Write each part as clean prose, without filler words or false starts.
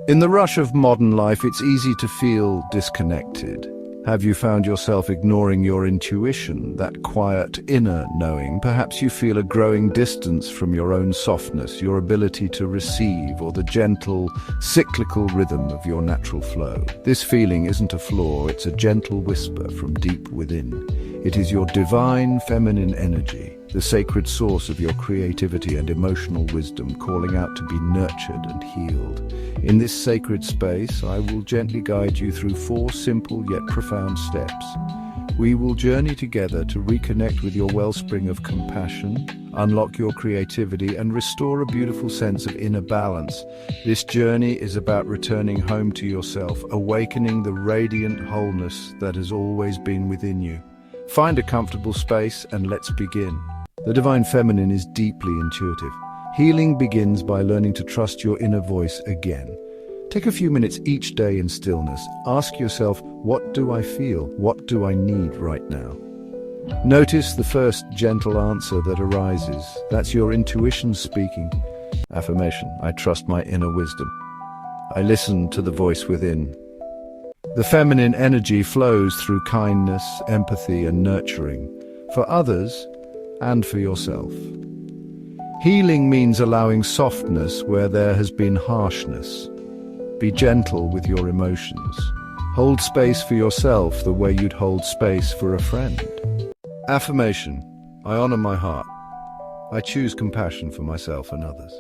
In the rush of modern life, it's easy to feel disconnected. Have you found yourself ignoring your intuition, that quiet inner knowing? Perhaps you feel a growing distance from your own softness, your ability to receive, or the gentle, cyclical rhythm of your natural flow. This feeling isn't a flaw, it's a gentle whisper from deep within. It is your divine feminine energy, the sacred source of your creativity and emotional wisdom, calling out to be nurtured and healed. In this sacred space, I will gently guide you through 4 simple yet profound steps. We will journey together to reconnect with your wellspring of compassion, unlock your creativity, and restore a beautiful sense of inner balance. This journey is about returning home to yourself, awakening the radiant wholeness that has always been within you. Find a comfortable space and let's begin. The Divine Feminine is deeply intuitive. Healing begins by learning to trust your inner voice again. Take a few minutes each day in stillness. Ask yourself, what do I feel? What do I need right now? Notice the first gentle answer that arises. That's your intuition speaking. Affirmation: I trust my inner wisdom. I listen to the voice within. The feminine energy flows through kindness, empathy, and nurturing, for others and for yourself. Healing means allowing softness where there has been harshness. Be gentle with your emotions. Hold space for yourself the way you'd hold space for a friend. Affirmation: I honor my heart. I choose compassion for myself and others.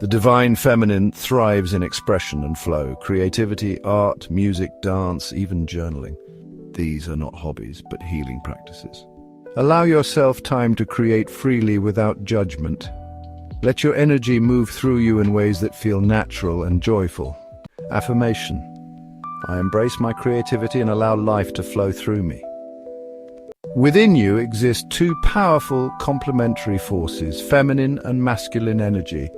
The Divine Feminine thrives in expression and flow, creativity, art, music, dance, even journaling. These are not hobbies, but healing practices. Allow yourself time to create freely without judgment. Let your energy move through you in ways that feel natural and joyful. Affirmation: I embrace my creativity and allow life to flow through me. Within you exist 2 powerful complementary forces, feminine and masculine energy.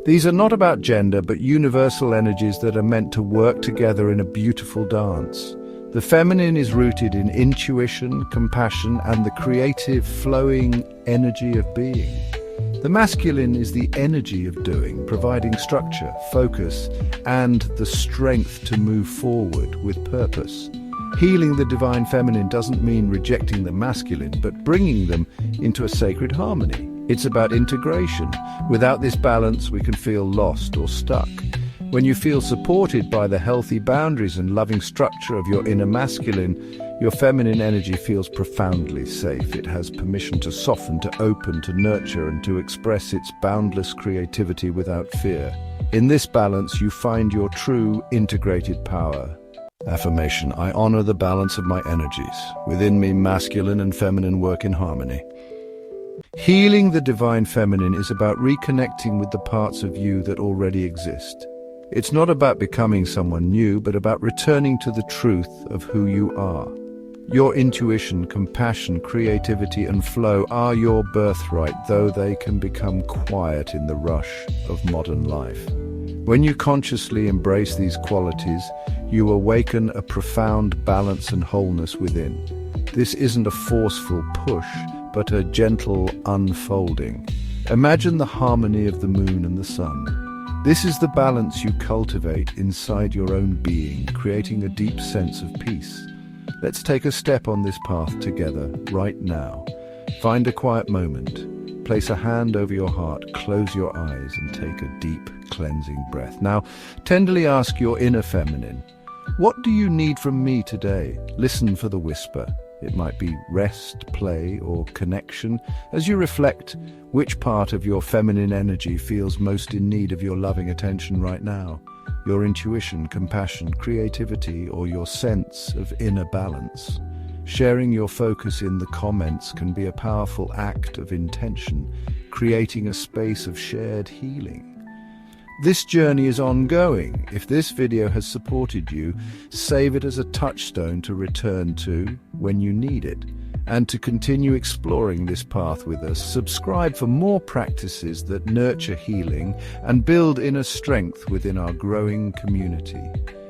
These are not about gender, but universal energies that are meant to work together in a beautiful dance. The feminine is rooted in intuition, compassion, and the creative, flowing energy of being. The masculine is the energy of doing, providing structure, focus, and the strength to move forward with purpose. Healing the Divine Feminine doesn't mean rejecting the masculine, but bringing them into a sacred harmony. It's about integration. Without this balance, we can feel lost or stuck. When you feel supported by the healthy boundaries and loving structure of your inner masculine, your feminine energy feels profoundly safe. It has permission to soften, to open, to nurture, and to express its boundless creativity without fear. In this balance, you find your true integrated power. Affirmation: I honor the balance of my energies. Within me, masculine and feminine work in harmony. Healing the Divine Feminine is about reconnecting with the parts of you that already exist. It's not about becoming someone new, but about returning to the truth of who you are. Your intuition, compassion, creativity, and flow are your birthright, though they can become quiet in the rush of modern life. When you consciously embrace these qualities, you awaken a profound balance and wholeness within. This isn't a forceful push, but a gentle unfolding. Imagine the harmony of the moon and the sun. This is the balance you cultivate inside your own being, creating a deep sense of peace. Let's take a step on this path together, right now. Find a quiet moment. Place a hand over your heart, close your eyes, and take a deep, cleansing breath. Now, tenderly ask your inner feminine, what do you need from me today? Listen for the whisper. It might be rest, play, or connection. As you reflect, which part of your feminine energy feels most in need of your loving attention right now? Your intuition, compassion, creativity, or your sense of inner balance? Sharing your focus in the comments can be a powerful act of intention, creating a space of shared healing. This journey is ongoing. If this video has supported you, save it as a touchstone to return to when you need it. And to continue exploring this path with us, subscribe for more practices that nurture healing and build inner strength within our growing community.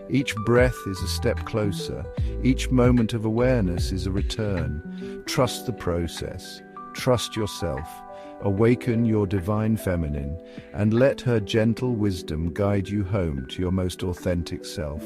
Each breath is a step closer. Each moment of awareness is a return. Trust the process. Trust yourself. Awaken your divine feminine and let her gentle wisdom guide you home to your most authentic self.